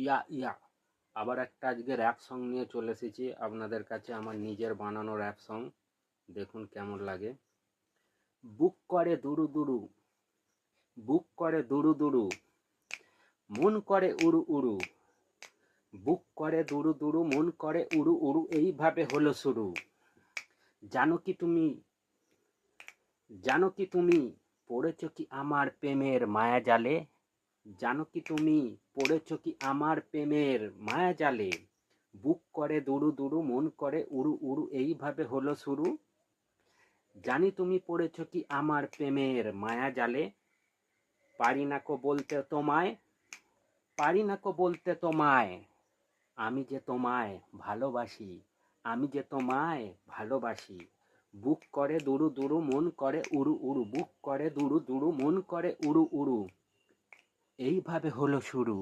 ইয়া ইয়া আবার একটা আজকে র্যাপ সং নিয়ে চলে এসেছি আপনাদের কাছে, আমার নিজের বানানো র্যাপ সং। দেখুন কেমন লাগে। বুক করে দুরু দুরু, বুক করে দুরু দুরু, মন করে উড়ু উড়ু, বুক করে দুরু দুরু, মন করে উড়ু উড়ু, এইভাবে হলো শুরু। জানো কি তুমি, জানো কি তুমি, পড়েছ কি আমার প্রেমের মায়া জালে? জানো কি তুমি, পড়েছ কি আমার প্রেমের মায়া জালে? বুক করে দুরু দুরু, মন করে উড়ু উড়ু, এইভাবে হলো শুরু। জানি তুমি পড়েছ কি আমার প্রেমের মায়া জালে। পারি না কো বলতে তোমায়, পারি না কো বলতে তোমায়, আমি যে তোমায় ভালোবাসি, আমি যে তোমায় ভালোবাসি। বুক করে দুরু দুরু, মন করে উড়ু উড়ু, বুক করে দুরু দুরু, মন করে উড়ু উড়ু, এইভাবে হলো শুরু।